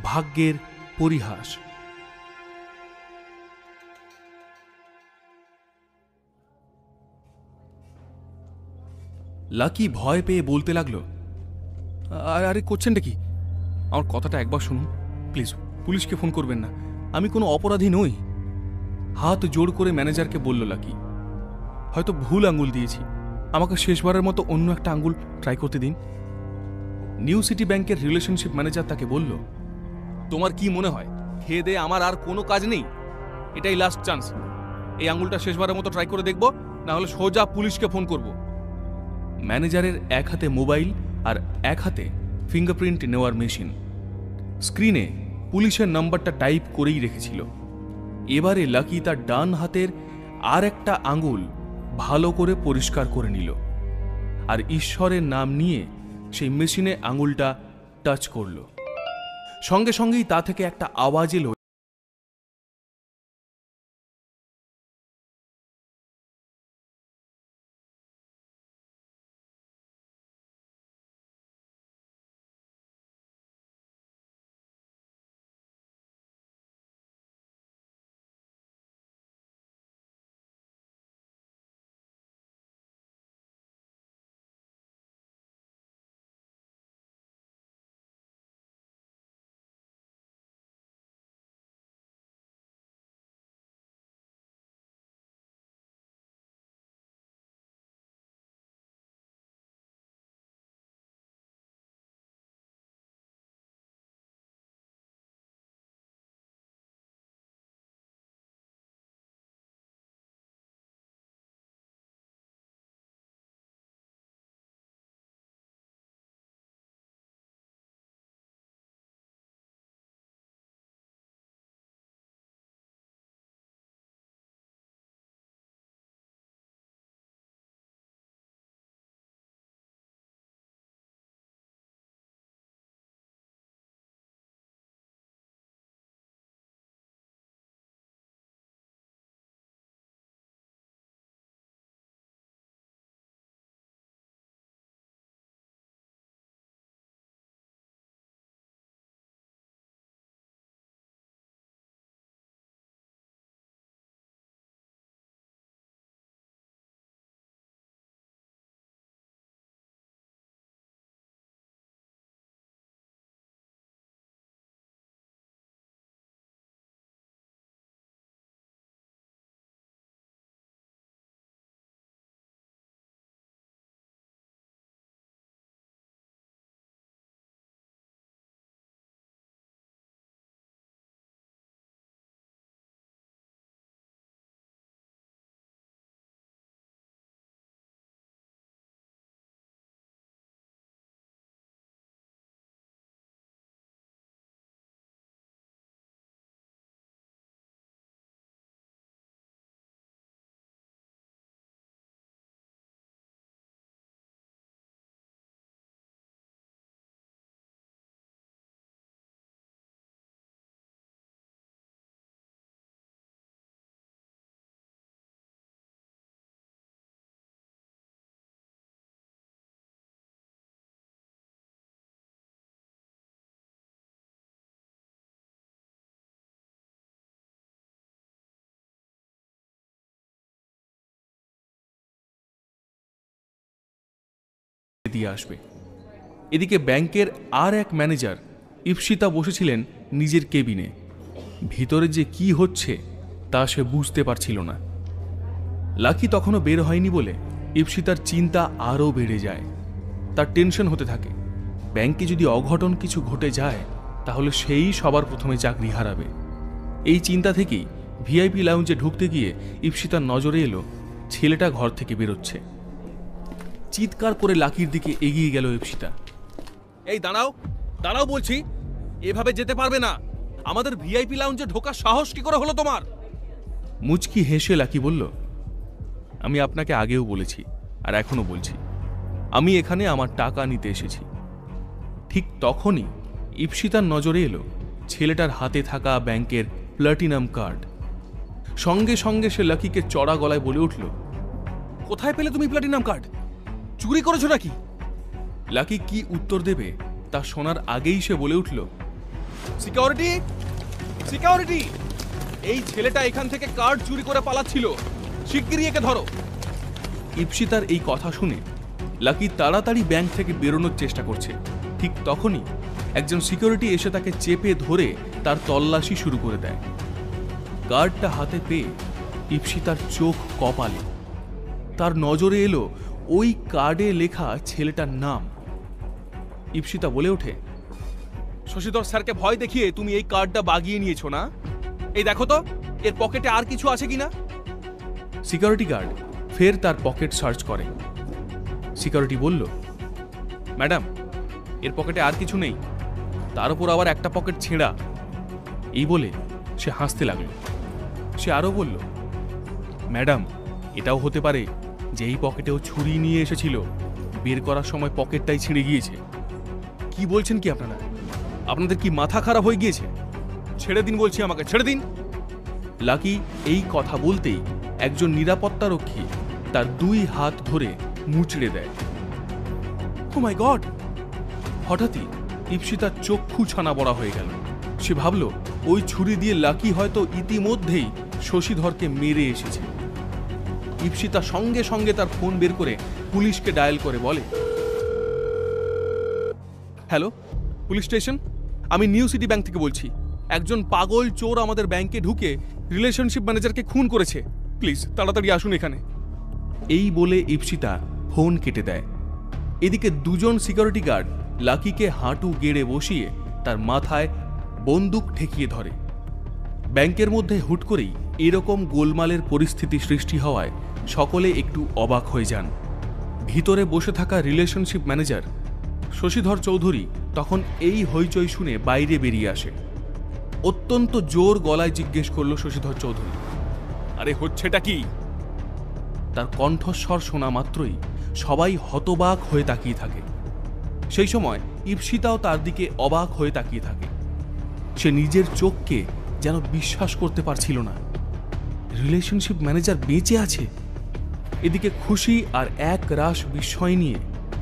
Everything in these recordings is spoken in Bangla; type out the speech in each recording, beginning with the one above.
ভাগ্যের পরিহাস। লাকি ভয় পেয়ে বলতে লাগলো, আরে করছেনটা কি? আমার কথাটা একবার শুনুন প্লিজ, পুলিশকে ফোন করবেন না, আমি কোনো অপরাধী নই। হাত জোর করে ম্যানেজারকে বলল লাকি, হয়তো ভুল আঙ্গুল দিয়েছি, আমাকে শেষবারের মতো অন্য একটা আঙ্গুল ট্রাই করতে দিন। নিউ সিটি ব্যাংকের রিলেশনশিপ ম্যানেজার তাকে বলল, তোমার কি মনে হয় খেয়ে দিয়ে আমার আর কোনো কাজ নেই? এটাই লাস্ট চান্স, এই আঙ্গুলটা শেষবারের মতো ট্রাই করে দেখব, না হলে সোজা পুলিশকে ফোন করব। ম্যানেজারের এক হাতে মোবাইল আর এক হাতে ফিঙ্গারপ্রিন্ট নেওয়ার মেশিন। স্ক্রিনে পুলিশের নাম্বারটা টাইপ করেই রেখেছিল। এবারে লাকি তার ডান হাতের আর একটা আঙ্গুল ভালো করে পরিষ্কার করে নিল আর ঈশ্বরের নাম নিয়ে সেই মেশিনে আঙুলটা টাচ করল। সঙ্গে সঙ্গেই তা থেকে একটা আওয়াজ এলো, দিয়ে আসবে। এদিকে ব্যাংকের আর এক ম্যানেজার ইপসিতা বসেছিলেন নিজের কেবিনে। ভিতরে যে কি হচ্ছে তা সে বুঝতে পারছিল না। লাকি তখনও বের হয়নি বলে ইপসিতার চিন্তা আরও বেড়ে যায়। তার টেনশন হতে থাকে, ব্যাংকে যদি অঘটন কিছু ঘটে যায় তাহলে সেই সবার প্রথমে চাকরি হারাবে। এই চিন্তা থেকেই ভিআইপি লাউঞ্জে ঢুকতে গিয়ে ইপসিতার নজরে এলো ছেলেটা ঘর থেকে বেরোচ্ছে। চিৎকার করে লাকির দিকে এগিয়ে গেল ইপসিতা। এই দাঁড়াও, দাঁড়াও বলছি, এভাবে যেতে পারবে না, আমাদের ভিআইপি লাউঞ্জে ঢোকার সাহস কি করে হলো তোমার? মুচকি হেসে লাকি বলল, আমি আপনাকে আগেও বলেছি আর এখনো বলছি, আমি এখানে আমার টাকা নিতে এসেছি। ঠিক তখনই ইপসিতার নজরে এলো ছেলেটার হাতে থাকা ব্যাংকের প্লাটিনাম কার্ড। সঙ্গে সঙ্গে সে লাকিকে চড়া গলায় বলে উঠল, কোথায় পেলে তুমি প্লাটিনাম কার্ড? চুরি করেছো নাকি? লাকি কি উত্তর দেবে তা শোনার আগেই সে বলে উঠল, সিকিউরিটি, সিকিউরিটি, এই ছেলেটা এখান থেকে কার্ড চুরি করে পালাচ্ছিল, শিগগিরই একে ধরো। ইপসিতার এই কথা শুনে লাকি তাড়াতাড়ি ব্যাংক থেকে বেরোনোর চেষ্টা করছে। ঠিক তখনই একজন সিকিউরিটি এসে তাকে চেপে ধরে তার তল্লাশি শুরু করে দেয়। কার্ডটা হাতে পেয়ে ইপসিতার চোখ কপালে। তার নজরে এলো ওই কার্ডে লেখা ছেলেটার নাম। ইপসিতা বলে ওঠে, শশীধর স্যারকে ভয় দেখিয়ে তুমি এই কার্ডটা বাগিয়ে নিয়েছো না? এই দেখো তো এর পকেটে আর কিছু আছে কিনা। সিকিউরিটি গার্ড ফের তার পকেট সার্চ করে। সিকিউরিটি বলল, ম্যাডাম, এর পকেটে আর কিছু নেই, তার উপর আবার একটা পকেট ছেঁড়া। এই বলে সে হাসতে লাগল। সে আরো বলল, ম্যাডাম, এটাও হতে পারে যে এই পকেটেও ছুরি নিয়ে এসেছিল, বের করার সময় পকেটটাই ছিঁড়ে গিয়েছে। কি বলছেন কি আপনারা? আপনাদের কি মাথা খারাপ হয়ে গিয়েছে? ছেড়ে দিন বলছি, আমাকে ছেড়ে দিন। লাকি এই কথা বলতেই একজন নিরাপত্তারক্ষী তার 2 হাত ধরে মুচড়ে দেয়। ও মাই গড! হঠাৎই ইপসিতার চক্ষু ছানা বড়া হয়ে গেল। সে ভাবল ওই ছুরি দিয়ে লাকি হয়তো ইতিমধ্যেই শশীধরকে মেরে এসেছে। ইপসিতা সঙ্গে সঙ্গে তার ফোন বের করে পুলিশকে ডায়াল করে বলে, হ্যালো, পুলিশ স্টেশন, আমি নিউ সিটি ব্যাংক থেকে বলছি। একজন পাগল চোর আমাদের ব্যাংকে ঢুকে রিলেশনশিপ ম্যানেজারকে খুন করেছে। প্লিজ তাড়াতাড়ি আসুন এখানে। এই বলে ইপসিতা ফোন কেটে দেয়। এদিকে 2 জন সিকিউরিটি গার্ড লাকিকে হাঁটু গেড়ে বসিয়ে তার মাথায় বন্দুক ঠেকিয়ে ধরে। ব্যাংকের মধ্যে হুট করেই এরকম গোলমালের পরিস্থিতি সৃষ্টি হওয়ায় সকলে একটু অবাক হয়ে যান। ভিতরে বসে থাকা রিলেশনশিপ ম্যানেজার শশীধর চৌধুরী তখন এই হইচই শুনে বাইরে বেরিয়ে আসে। অত্যন্ত জোর গলায় জিজ্ঞেস করল শশীধর চৌধুরী, আরে হচ্ছেটা কি? তার কণ্ঠস্বর শোনা মাত্রই সবাই হতবাক হয়ে তাকিয়ে থাকে। সেই সময় ইপসিতাও তার দিকে অবাক হয়ে তাকিয়ে থাকে। সে নিজের চোখকে যেন বিশ্বাস করতে পারছিল না। রিলেশনশিপ ম্যানেজার বেঁচে আছে। এদিকে খুশি আর এক রাশ বিস্ময় নিয়ে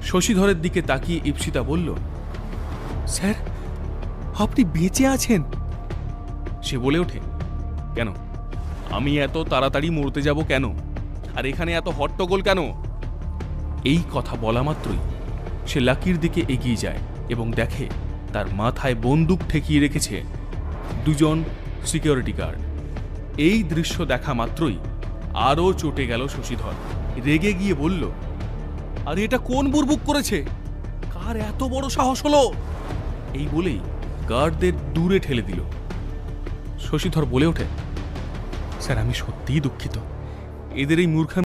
শশীধরের দিকে তাকিয়ে ইপসিতা বলল, স্যার, আপনি বেঁচে আছেন? সে বলে ওঠে, কেন, আমি এত তাড়াতাড়ি মরতে যাব কেন? আর এখানে এত হট্টগোল কেন? এই কথা বলা মাত্রই সে লাকির দিকে এগিয়ে যায় এবং দেখে তার মাথায় বন্দুক ঠেকিয়ে রেখেছে 2 জন সিকিউরিটি গার্ড। এই দৃশ্য দেখা মাত্রই আরও চটে গেল শশীধর। রেগে গিয়ে বলল, আরে এটা কোন বুড়বুক করেছে? কার এত বড় সাহস হলো? এই বলেই গার্ডদের দূরে ঠেলে দিল। শশীধর বলে ওঠে, স্যার, আমি সত্যিই দুঃখিত। এদের এই মূর্খামি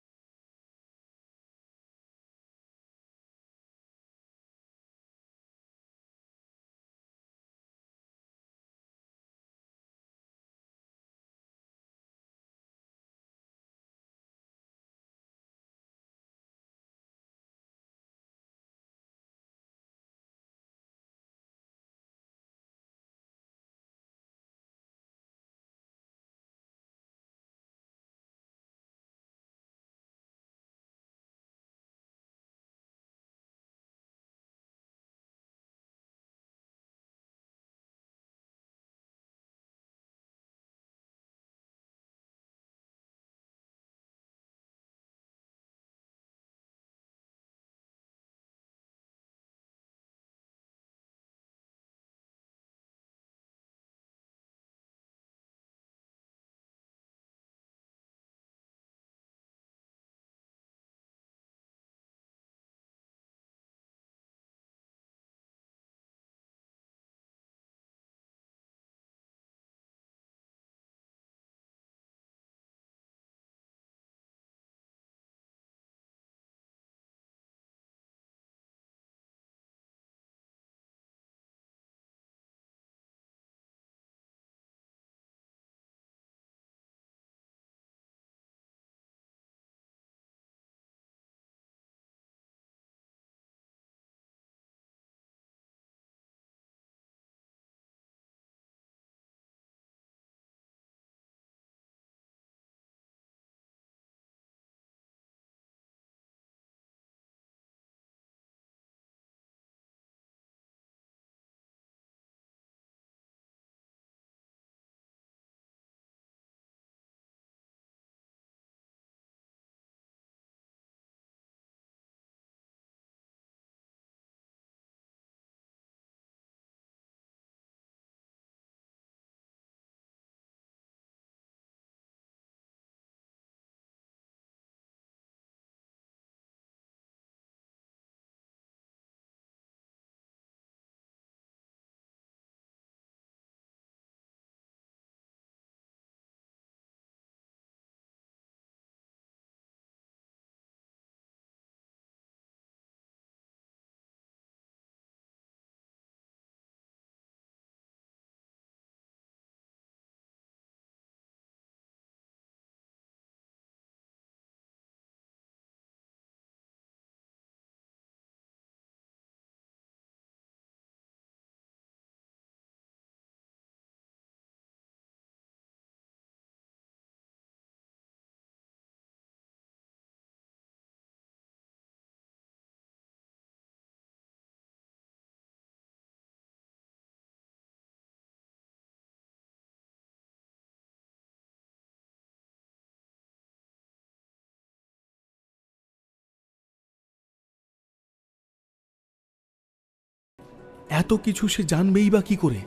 এত কিছু সে জানবেই বা কি করে?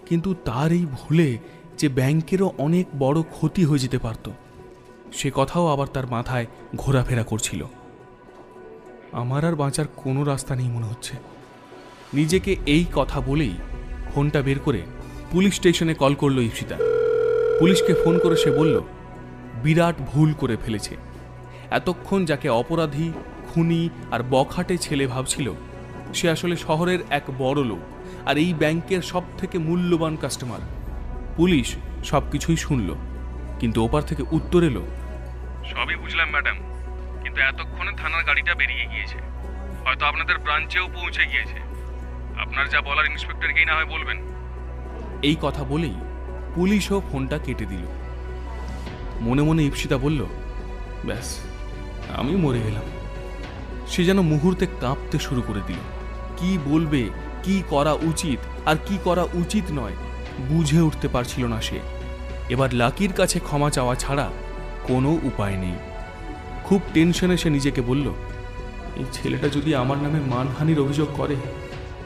কিন্তু তার এই ভুলে যে ব্যাংকেরও অনেক বড় ক্ষতি হয়ে যেতে পারত, সে কথাও আবার তার মাথায় ঘোরাফেরা করছিল। আমার আর বাঁচার কোনো রাস্তা নেই মনে হচ্ছে। নিজেকে এই কথা বলেই ফোনটা বের করে পুলিশ স্টেশনে কল করলো ইপ্সিতা। পুলিশকে ফোন করে সে বলল বিরাট ভুল করে ফেলেছে। এতক্ষণ যাকে অপরাধী, খুনি আর বখাটে ছেলে ভাবছিল, সে আসলে শহরের এক বড় লোক আর এই ব্যাংকের সব থেকে মূল্যবান কাস্টমার। পুলিশ সব কিছুই শুনল, কিন্তু ওপার থেকে উত্তর এলো, সবই বুঝলাম ম্যাডাম, কিন্তু এতক্ষণে থানার গাড়িটা বেরিয়ে গিয়েছে, হয়তো আপনাদের ব্রাঞ্চেও পৌঁছে গিয়েছে। আপনার যা বলার ইন্সপেক্টরকেই না হয় বলবেন। এই কথা বলেই পুলিশও ফোনটা কেটে দিল। মনে মনে ইপ্সিতা বলল, ব্যাস, আমি মরে গেলাম। সে যেন মুহূর্তে কাঁপতে শুরু করে দিল। কি বলবে, কি করা উচিত আর কি করা উচিত নয় বুঝে উঠতে পারছিল না সে। এবার লাকির কাছে ক্ষমা চাওয়া ছাড়া কোনো উপায় নেই। খুব টেনশনে সে নিজেকে বলল, এই ছেলেটা যদি আমার নামে মানহানির অভিযোগ করে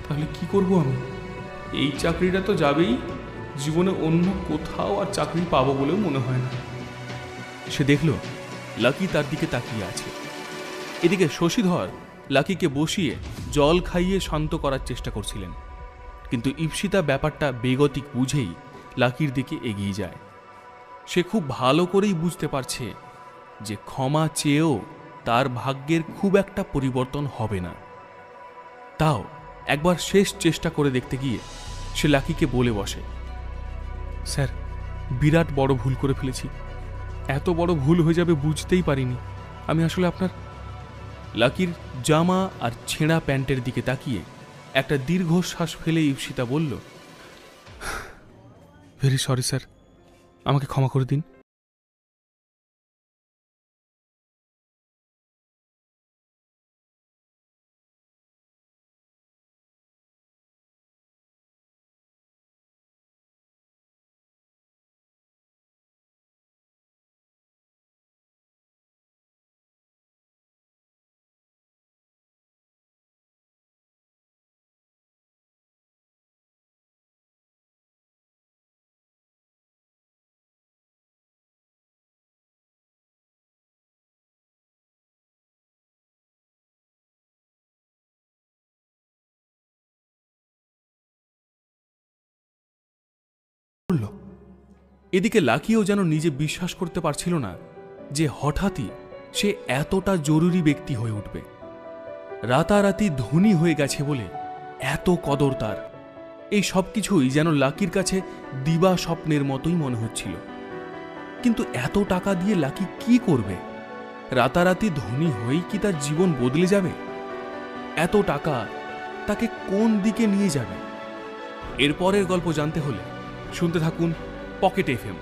তাহলে কি করব আমি? এই চাকরিটা তো যাবেই, জীবনে অন্য কোথাও আর চাকরি পাবো বলেও মনে হয় না। সে দেখল লাকি তার দিকে তাকিয়ে আছে। এদিকে শশীধর লাকিকে বসিয়ে জল খাইয়ে শান্ত করার চেষ্টা করছিলেন, কিন্তু ইপ্সিতা ব্যাপারটা বেগতিক বুঝেই লাকির দিকে এগিয়ে যায়। সে খুব ভালো করেই বুঝতে পারছে যে ক্ষমা চেয়েও তার ভাগ্যের খুব একটা পরিবর্তন হবে না। তাও একবার শেষ চেষ্টা করে দেখতে গিয়ে সে লাকিকে বলে বসে, স্যার, বিরাট বড় ভুল করে ফেলেছি। এত বড় ভুল হয়ে যাবে বুঝতেই পারিনি। আমি আসলে আপনার... লাকির জামা আর ছেঁড়া প্যান্টের দিকে তাকিয়ে একটা দীর্ঘশ্বাস ফেলে ইপ্সিতা বলল, ভেরি সরি স্যার, আমাকে ক্ষমা করে দিন। এদিকে লাকিও যেন নিজে বিশ্বাস করতে পারছিল না যে হঠাৎই সে এতটা জরুরি ব্যক্তি হয়ে উঠবে। রাতারাতি ধনী হয়ে গেছে বলে এত কদর তার। এই সব কিছুই যেন লাকির কাছে দিবা স্বপ্নের মতোই মনে হচ্ছিল। কিন্তু এত টাকা দিয়ে লাকি কি করবে? রাতারাতি ধনী হয়েই কি তার জীবন বদলে যাবে? এত টাকা তাকে কোন দিকে নিয়ে যাবে? এরপরের গল্প জানতে হলে শুনতে থাকুন পকেট এফএম।